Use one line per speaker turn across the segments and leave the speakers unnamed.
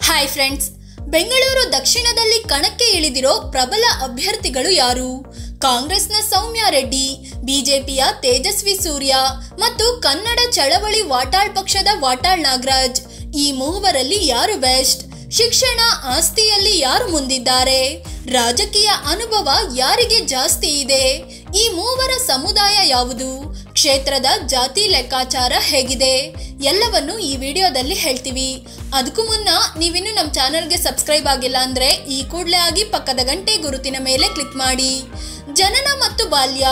Hi friends, Bengaluru ದಕ್ಷಿಣದಲ್ಲಿ ಕಣಕ್ಕೆ ಇಳಿದಿರೋ ಪ್ರಬಲ ಅಭ್ಯರ್ಥಿಗಳು ಯಾರು? ಕಾಂಗ್ರೆಸ್ನ ಸೌಮ್ಯ ರೆಡ್ಡಿ, ಬಿಜೆಪಿಯ ತೇಜಸ್ವಿ ಸೂರ್ಯ ಮತ್ತು ಕನ್ನಡ ಚಳವಳಿ ವಾಟಾಳ್ ಪಕ್ಷದ ವಾಟಾಳ್ ನಾಗರಾಜ್. ಈ ಮೂವರಲ್ಲಿ ಯಾರು ಬೆಸ್ಟ್? ಶಿಕ್ಷಣ, ಆಸ್ತಿಯಲ್ಲಿ ಯಾರು ಮುಂದಿದ್ದಾರೆ? ರಾಜಕೀಯ ಅನುಭವ ಯಾರಿಗೆ ಜಾಸ್ತಿ ಇದೆ? ಈ ಮೂವರ ಸಮುದಾಯ ಯಾವುದು? ಕ್ಷೇತ್ರದ ಜಾತಿ ಲೆಕ್ಕಾಚಾರ ಹೇಗಿದೆ? ಎಲ್ಲವನ್ನು ಈ ವಿಡಿಯೋದಲ್ಲಿ ಹೇಳ್ತೀವಿ. ಅದಕ್ಕೂ ಮುನ್ನ ನೀವಿನ್ನು ನಮ್ಮ ಚಾನಲ್ಗೆ ಸಬ್ಸ್ಕ್ರೈಬ್ ಆಗಿಲ್ಲ ಅಂದರೆ ಈ ಕೂಡಲೇ ಆಗಿ ಪಕ್ಕದ ಗಂಟೆ ಗುರುತಿನ ಮೇಲೆ ಕ್ಲಿಕ್ ಮಾಡಿ. ಜನನ ಮತ್ತು ಬಾಲ್ಯ.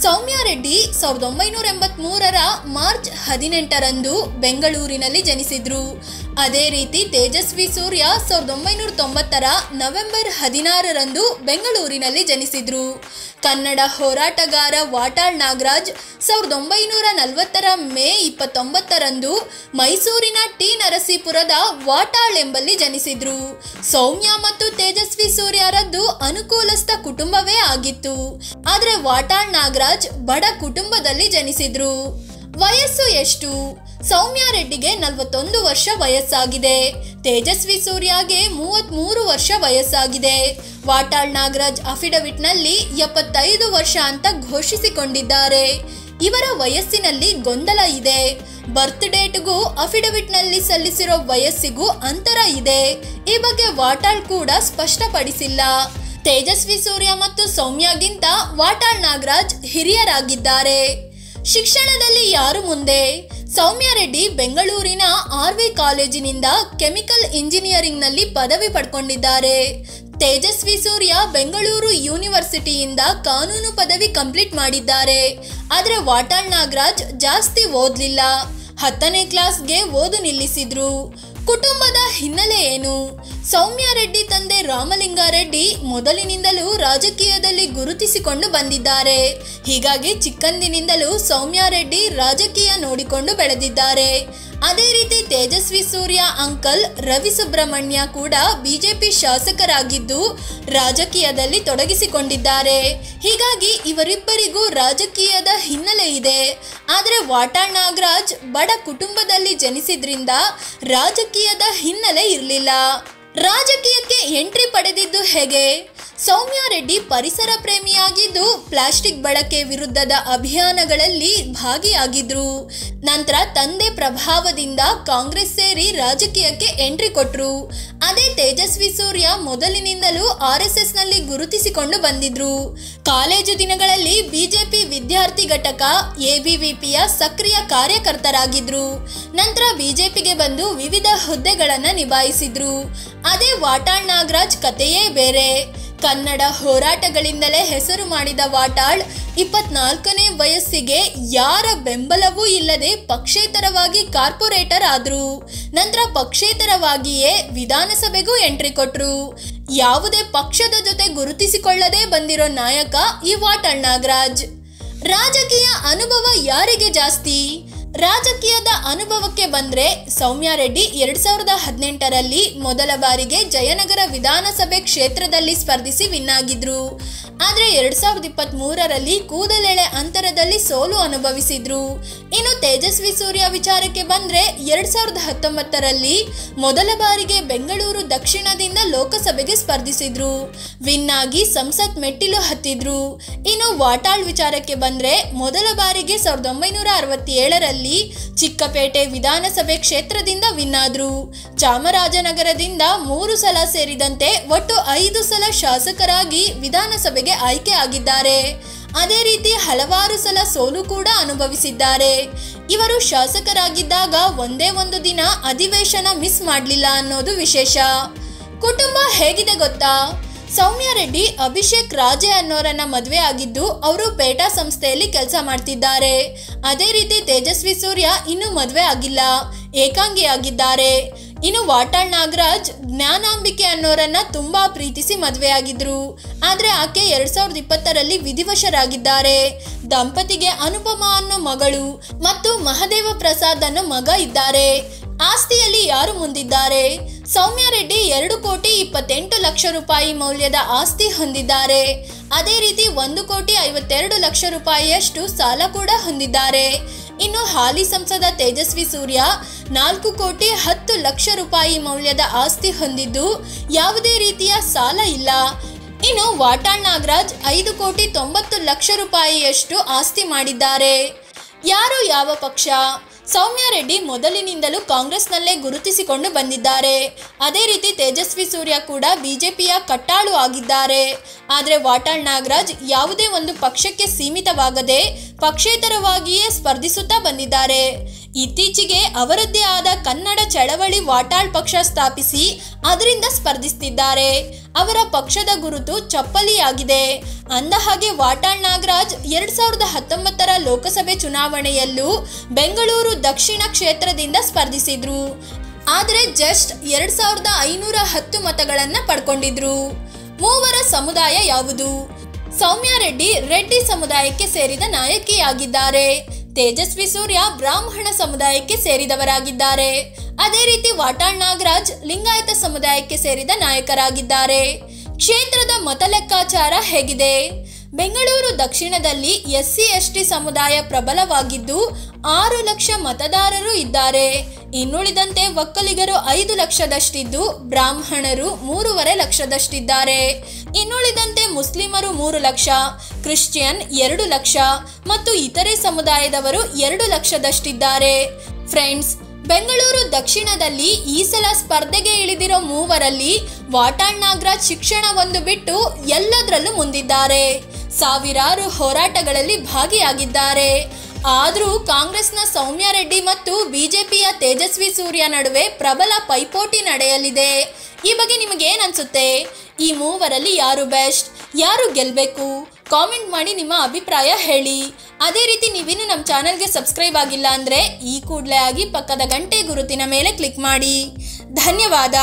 ಸೌಮ್ಯ ರೆಡ್ಡಿ 1983ರ ಮಾರ್ಚ್ 18ರಂದು ಬೆಂಗಳೂರಿನಲ್ಲಿ ಜನಿಸಿದ್ರು. ಅದೇ ರೀತಿ ತೇಜಸ್ವಿ ಸೂರ್ಯ 1990ರ ನವೆಂಬರ್ 16ರಂದು ಬೆಂಗಳೂರಿನಲ್ಲಿ ಜನಿಸಿದ್ರು. ಕನ್ನಡ ಹೋರಾಟಗಾರ ವಾಟಾಳ್ ನಾಗರಾಜ್ 1940ರ ಮೇ 29ರಂದು ಮೈಸೂರಿನ ಟಿ ನರಸೀಪುರದ ವಾಟಾಳ್ ಎಂಬಲ್ಲಿ ಜನಿಸಿದ್ರು. ಸೌಮ್ಯ ಮತ್ತು ತೇಜಸ್ವಿ ಸೂರ್ಯರದ್ದು ಅನುಕೂಲಸ್ಥ ಕುಟುಂಬವೇ ಆಗಿತ್ತು. ಆದರೆ ವಾಟಾಳ್ ನಾಗರಾಜ್ ಬಡ ಕುಟುಂಬದಲ್ಲಿ ಜನಿಸಿದ್ರು. ವಯಸ್ಸು ಎಷ್ಟು? ಸೌಮ್ಯ ರೆಡ್ಡಿಗೆ 41 ವರ್ಷ ವಯಸ್ಸಾಗಿದೆ. ತೇಜಸ್ವಿ ಸೂರ್ಯಗೆ 33 ವರ್ಷ ವಯಸ್ಸಾಗಿದೆ. ವಾಟಾಳ್ ನಾಗರಾಜ್ ಅಫಿಡವಿಟ್ನಲ್ಲಿ 75 ವರ್ಷ ಅಂತ ಘೋಷಿಸಿಕೊಂಡಿದ್ದಾರೆ. ಇವರ ವಯಸ್ಸಿನಲ್ಲಿ ಗೊಂದಲ ಇದೆ. ಬರ್ತ್ ಡೇಟ್ಗೂ ಅಫಿಡವಿಟ್ನಲ್ಲಿ ಸಲ್ಲಿಸಿರೋ ವಯಸ್ಸಿಗೂ ಅಂತರ ಇದೆ. ಈ ಬಗ್ಗೆ ವಾಟಾಳ್ ಕೂಡ ಸ್ಪಷ್ಟಪಡಿಸಿಲ್ಲ. ತೇಜಸ್ವಿ ಸೂರ್ಯ ಮತ್ತು ಸೌಮ್ಯಗಿಂತ ವಾಟಾಳ್ ನಾಗರಾಜ್ ಹಿರಿಯರಾಗಿದ್ದಾರೆ. ಶಿಕ್ಷಣದಲ್ಲಿ ಯಾರು ಮುಂದೆ? ಸೌಮ್ಯ ರೆಡ್ಡಿ ಬೆಂಗಳೂರಿನ ಆರ್ವಿ ಕಾಲೇಜಿನಿಂದ ಕೆಮಿಕಲ್ ಇಂಜಿನಿಯರಿಂಗ್ನಲ್ಲಿ ಪದವಿ ಪಡ್ಕೊಂಡಿದ್ದಾರೆ. ತೇಜಸ್ವಿ ಸೂರ್ಯ ಬೆಂಗಳೂರು ಯೂನಿವರ್ಸಿಟಿಯಿಂದ ಕಾನೂನು ಪದವಿ ಕಂಪ್ಲೀಟ್ ಮಾಡಿದ್ದಾರೆ. ಆದರೆ ವಾಟಾಳ್ ನಾಗರಾಜ್ ಜಾಸ್ತಿ ಓದಲಿಲ್ಲ. 10ನೇ ಕ್ಲಾಸ್ಗೆ ಓದು ನಿಲ್ಲಿಸಿದ್ರು. ಕುಟುಂಬದ ಹಿನ್ನೆಲೆ ಏನು? ಸೌಮ್ಯ ರೆಡ್ಡಿ ತಂದೆ ರಾಮಲಿಂಗಾರೆಡ್ಡಿ ಮೊದಲಿನಿಂದಲೂ ರಾಜಕೀಯದಲ್ಲಿ ಗುರುತಿಸಿಕೊಂಡು ಬಂದಿದ್ದಾರೆ. ಹೀಗಾಗಿ ಚಿಕ್ಕಂದಿನಿಂದಲೂ ಸೌಮ್ಯ ರೆಡ್ಡಿ ರಾಜಕೀಯ ನೋಡಿಕೊಂಡು ಬೆಳೆದಿದ್ದಾರೆ. ಅದೇ ರೀತಿ ತೇಜಸ್ವಿ ಸೂರ್ಯ ಅಂಕಲ್ ರವಿ ಸುಬ್ರಹ್ಮಣ್ಯ ಕೂಡ ಬಿಜೆಪಿ ಶಾಸಕರಾಗಿದ್ದು ರಾಜಕೀಯದಲ್ಲಿ ತೊಡಗಿಸಿಕೊಂಡಿದ್ದಾರೆ. ಹೀಗಾಗಿ ಇವರಿಬ್ಬರಿಗೂ ರಾಜಕೀಯದ ಹಿನ್ನೆಲೆ ಇದೆ. ಆದರೆ ವಾಟಾಳ್ ನಾಗರಾಜ್ ಬಡ ಕುಟುಂಬದಲ್ಲಿ ಜನಿಸಿದ್ರಿಂದ ರಾಜಕೀಯದ ಹಿನ್ನೆಲೆ ಇರಲಿಲ್ಲ. ರಾಜಕೀಯಕ್ಕೆ ಎಂಟ್ರಿ ಪಡೆದಿದ್ದು ಹೇಗೆ? ಸೌಮ್ಯ ರೆಡ್ಡಿ ಪರಿಸರ ಪ್ರೇಮಿಯಾಗಿದ್ದು ಪ್ಲಾಸ್ಟಿಕ್ ಬಳಕೆ ವಿರುದ್ಧದ ಅಭಿಯಾನಗಳಲ್ಲಿ ಭಾಗಿಯಾಗಿದ್ರು. ನಂತರ ತಂದೆ ಪ್ರಭಾವದಿಂದ ಕಾಂಗ್ರೆಸ್ ಸೇರಿ ರಾಜಕೀಯಕ್ಕೆ ಎಂಟ್ರಿ ಕೊಟ್ರು. ಅದೇ ತೇಜಸ್ವಿ ಸೂರ್ಯ ಮೊದಲಿನಿಂದಲೂ RSSನಲ್ಲಿ ಗುರುತಿಸಿಕೊಂಡು ಬಂದಿದ್ರು. ಕಾಲೇಜು ದಿನಗಳಲ್ಲಿ ಬಿಜೆಪಿ ವಿದ್ಯಾರ್ಥಿ ಘಟಕ ABVPಯ ಸಕ್ರಿಯ ಕಾರ್ಯಕರ್ತರಾಗಿದ್ರು. ನಂತರ ಬಿಜೆಪಿಗೆ ಬಂದು ವಿವಿಧ ಹುದ್ದೆಗಳನ್ನು ನಿಭಾಯಿಸಿದ್ರು. ಅದೇ ವಾಟಾಳ್ ನಾಗರಾಜ್ ಕಥೆಯೇ ಬೇರೆ. ಕನ್ನಡ ಹೋರಾಟಗಳಿಂದಲೇ ಹೆಸರು ಮಾಡಿದ ವಾಟಾಳ್ 24ನೇ ವಯಸ್ಸಿಗೆ ಯಾರ ಬೆಂಬಲವೂ ಇಲ್ಲದೆ ಪಕ್ಷೇತರವಾಗಿ ಕಾರ್ಪೊರೇಟರ್ ಆದ್ರು. ನಂತರ ಪಕ್ಷೇತರವಾಗಿಯೇ ವಿಧಾನಸಭೆಗೂ ಎಂಟ್ರಿ ಕೊಟ್ರು. ಯಾವುದೇ ಪಕ್ಷದ ಜೊತೆ ಗುರುತಿಸಿಕೊಳ್ಳದೆ ಬಂದಿರೋ ನಾಯಕ ಈ ವಾಟಾಳ್ ನಾಗರಾಜ್. ರಾಜಕೀಯ ಅನುಭವ ಯಾರಿಗೆ ಜಾಸ್ತಿ? ರಾಜಕೀಯದ ಅನುಭವಕ್ಕೆ ಬಂದ್ರೆ ಸೌಮ್ಯ ರೆಡ್ಡಿ 2018ರಲ್ಲಿ ಮೊದಲ ಬಾರಿಗೆ ಜಯನಗರ ವಿಧಾನಸಭೆ ಕ್ಷೇತ್ರದಲ್ಲಿ ಸ್ಪರ್ಧಿಸಿ ವಿನ್ ಆಗಿದ್ರು. ಆದರೆ 2023ರಲ್ಲಿ ಕೂದಲೆಳೆ ಅಂತರದಲ್ಲಿ ಸೋಲು ಅನುಭವಿಸಿದ್ರು. ಇನ್ನು ತೇಜಸ್ವಿ ಸೂರ್ಯ ವಿಚಾರಕ್ಕೆ ಬಂದ್ರೆ 2019ರಲ್ಲಿ ಮೊದಲ ಬಾರಿಗೆ ಬೆಂಗಳೂರು ದಕ್ಷಿಣದಿಂದ ಲೋಕಸಭೆಗೆ ಸ್ಪರ್ಧಿಸಿದ್ರು. ವಿನ್ ಆಗಿ ಸಂಸತ್ ಮೆಟ್ಟಿಲು ಹತ್ತಿದ್ರು. ಇನ್ನು ವಾಟಾಳ್ ವಿಚಾರಕ್ಕೆ ಬಂದ್ರೆ ಮೊದಲ ಬಾರಿಗೆ 1967ರಲ್ಲಿ ಚಿಕ್ಕಪೇಟೆ ವಿಧಾನಸಭೆ ಕ್ಷೇತ್ರದಿಂದ ವಿನ್ ಆದ್ರು. ಚಾಮರಾಜನಗರದಿಂದ 3 ಸಲ ಸೇರಿದಂತೆ ಒಟ್ಟು 5 ಸಲ ಶಾಸಕರಾಗಿ ವಿಧಾನಸಭೆಗೆ ಆಯ್ಕೆ ಆಗಿದ್ದಾರೆ. ಅದೇ ರೀತಿ ಹಲವಾರು ಸಲ ಸೋಲು ಕೂಡ ಅನುಭವಿಸಿದ್ದಾರೆ. ಇವರು ಶಾಸಕರಾಗಿದ್ದಾಗ ಒಂದೇ ಒಂದು ದಿನ ಅಧಿವೇಶನ ಮಿಸ್ ಮಾಡಲಿಲ್ಲ ಅನ್ನೋದು ವಿಶೇಷ. ಕುಟುಂಬ ಹೇಗಿದೆ ಗೊತ್ತಾ? ಸೌಮ್ಯ ರೆಡ್ಡಿ ಅಭಿಷೇಕ್ ರಾಜೆ ಅನ್ನೋರನ್ನ ಮದುವೆ ಆಗಿದ್ದು ಅವರು ಪೇಟಾ ಸಂಸ್ಥೆಯಲ್ಲಿ ಕೆಲಸ ಮಾಡ್ತಿದ್ದಾರೆ. ಅದೇ ರೀತಿ ತೇಜಸ್ವಿ ಸೂರ್ಯ ಇನ್ನೂ ಮದುವೆ ಆಗಿಲ್ಲ, ಏಕಾಂಗಿಯಾಗಿದ್ದಾರೆ. ಇನ್ನು ವಾಟಾಳ್ ನಾಗರಾಜ್ ಜ್ಞಾನಾಂಬಿಕೆ ಅನ್ನೋರನ್ನ ತುಂಬಾ ಪ್ರೀತಿಸಿ ಮದುವೆಯಾಗಿದ್ರು. ಆದರೆ ಆಕೆ 2020ರಲ್ಲಿ ವಿಧಿವಶರಾಗಿದ್ದಾರೆ. ದಂಪತಿಗೆ ಅನುಪಮ ಅನ್ನೋ ಮಗಳು ಮತ್ತು ಮಹದೇವ ಪ್ರಸಾದ್ ಅನ್ನೋ ಮಗ ಇದ್ದಾರೆ. ಆಸ್ತಿಯಲ್ಲಿ ಯಾರು ಮುಂದಿದ್ದಾರೆ? ಸೌಮ್ಯ ರೆಡ್ಡಿ 2,28,00,000 ರೂಪಾಯಿ ಮೌಲ್ಯದ ಆಸ್ತಿ ಹೊಂದಿದ್ದಾರೆ. ಅದೇ ರೀತಿ 1,52,00,000 ರೂಪಾಯಿಯಷ್ಟು ಸಾಲ ಕೂಡ ಹೊಂದಿದ್ದಾರೆ. ಇನ್ನು ಹಾಲಿ ಸಂಸದ ತೇಜಸ್ವಿ ಸೂರ್ಯ 4,10,00,000 ರೂಪಾಯಿ ಮೌಲ್ಯದ ಆಸ್ತಿ ಹೊಂದಿದ್ದು ಯಾವುದೇ ರೀತಿಯ ಸಾಲ ಇಲ್ಲ. ಇನ್ನು ವಾಟಾಳ್ ನಾಗರಾಜ್ 5,90,00,000 ರೂಪಾಯಿಯಷ್ಟು ಆಸ್ತಿ ಮಾಡಿದ್ದಾರೆ. ಯಾರು ಯಾವ ಪಕ್ಷ? ಸೌಮ್ಯ ರೆಡ್ಡಿ ಮೊದಲಿನಿಂದಲೂ ಕಾಂಗ್ರೆಸ್ನಲ್ಲೇ ಗುರುತಿಸಿಕೊಂಡು ಬಂದಿದ್ದಾರೆ. ಅದೇ ರೀತಿ ತೇಜಸ್ವಿ ಸೂರ್ಯ ಕೂಡ ಬಿಜೆಪಿಯ ಕಟ್ಟಾಳು ಆಗಿದ್ದಾರೆ. ಆದರೆ ವಾಟಾಳ್ ನಾಗರಾಜ್ ಯಾವುದೇ ಒಂದು ಪಕ್ಷಕ್ಕೆ ಸೀಮಿತವಾಗದೆ ಪಕ್ಷೇತರವಾಗಿಯೇ ಸ್ಪರ್ಧಿಸುತ್ತಾ ಬಂದಿದ್ದಾರೆ. ಇತ್ತೀಚೆಗೆ ಅವರದ್ದೇ ಆದ ಕನ್ನಡ ಚಳವಳಿ ವಾಟಾಳ್ ಪಕ್ಷ ಸ್ಥಾಪಿಸಿ ಅದರಿಂದ ಸ್ಪರ್ಧಿಸುತ್ತಿದ್ದಾರೆ. ಅವರ ಪಕ್ಷದ ಗುರುತು ಚಪ್ಪಲಿಯಾಗಿದೆ. ಅಂದಹಾಗೆ ವಾಟಾಳ್ ನಾಗರಾಜ್ 2019ರ ಲೋಕಸಭೆ ಚುನಾವಣೆಯಲ್ಲೂ ಬೆಂಗಳೂರು ದಕ್ಷಿಣ ಕ್ಷೇತ್ರದಿಂದ ಸ್ಪರ್ಧಿಸಿದ್ರು. ಆದರೆ ಜಸ್ಟ್ 2,510 ಮತಗಳನ್ನು ಪಡ್ಕೊಂಡಿದ್ರು. ಮೂವರ ಸಮುದಾಯ ಯಾವುದು? ಸೌಮ್ಯ ರೆಡ್ಡಿ ರೆಡ್ಡಿ ಸಮುದಾಯಕ್ಕೆ ಸೇರಿದ ನಾಯಕಿಯಾಗಿದ್ದಾರೆ. ತೇಜಸ್ವಿ ಸೂರ್ಯ ಬ್ರಾಹ್ಮಣ ಸಮುದಾಯಕ್ಕೆ ಸೇರಿದವರಾಗಿದ್ದಾರೆ. ಅದೇ ರೀತಿ ವಾಟಾಳ್ ನಾಗರಾಜ್ ಲಿಂಗಾಯತ ಸಮುದಾಯಕ್ಕೆ ಸೇರಿದ ನಾಯಕರಾಗಿದ್ದಾರೆ. ಕ್ಷೇತ್ರದ ಮತ ಲೆಕ್ಕಾಚಾರ ಹೇಗಿದೆ? ಬೆಂಗಳೂರು ದಕ್ಷಿಣದಲ್ಲಿ SC/ST ಸಮುದಾಯ ಪ್ರಬಲವಾಗಿದ್ದು 6 ಲಕ್ಷ ಮತದಾರರು ಇದ್ದಾರೆ. ಇನ್ನುಳಿದಂತೆ ಒಕ್ಕಲಿಗರು 5 ಲಕ್ಷದಷ್ಟಿದ್ದು ಬ್ರಾಹ್ಮಣರು 3.5 ಲಕ್ಷದಷ್ಟಿದ್ದಾರೆ. ಇನ್ನುಳಿದಂತೆ ಮುಸ್ಲಿಮರು 3 ಲಕ್ಷ, ಕ್ರಿಶ್ಚಿಯನ್ 2 ಲಕ್ಷ ಮತ್ತು ಇತರೆ ಸಮುದಾಯದವರು 2 ಲಕ್ಷದಷ್ಟಿದ್ದಾರೆ. ಫ್ರೆಂಡ್ಸ್, ಬೆಂಗಳೂರು ದಕ್ಷಿಣದಲ್ಲಿ ಈ ಸಲ ಸ್ಪರ್ಧೆಗೆ ಇಳಿದಿರೋ ಮೂವರಲ್ಲಿ ವಾಟಾಳ್ ನಾಗರಾಜ್ ಶಿಕ್ಷಣ ಒಂದು ಬಿಟ್ಟು ಎಲ್ಲದರಲ್ಲೂ ಮುಂದಿದ್ದಾರೆ. ಸಾವಿರಾರು ಹೋರಾಟಗಳಲ್ಲಿ ಭಾಗಿಯಾಗಿದ್ದಾರೆ. ಆದರೂ ಕಾಂಗ್ರೆಸ್ನ ಸೌಮ್ಯ ರೆಡ್ಡಿ ಮತ್ತು ಬಿಜೆಪಿಯ ತೇಜಸ್ವಿ ಸೂರ್ಯ ನಡುವೆ ಪ್ರಬಲ ಪೈಪೋಟಿ ನಡೆಯಲಿದೆ. ಈ ಬಗ್ಗೆ ನಿಮಗೇನು ಅನ್ಸುತ್ತೆ? ಈ ಮೂವರಲ್ಲಿ ಯಾರು ಬೆಸ್ಟ್? ಯಾರು ಗೆಲ್ಲಬೇಕು? ಕಾಮೆಂಟ್ ಮಾಡಿ ನಿಮ್ಮ ಅಭಿಪ್ರಾಯ ಹೇಳಿ. ಅದೇ ರೀತಿ ನೀವಿನ್ನು ನಮ್ಮ ಚಾನಲ್ಗೆ ಸಬ್ಸ್ಕ್ರೈಬ್ ಆಗಿಲ್ಲ ಅಂದರೆ ಈ ಕೂಡಲೇ ಆಗಿ ಪಕ್ಕದ ಗಂಟೆ ಗುರುತಿನ ಮೇಲೆ ಕ್ಲಿಕ್ ಮಾಡಿ. ಧನ್ಯವಾದ.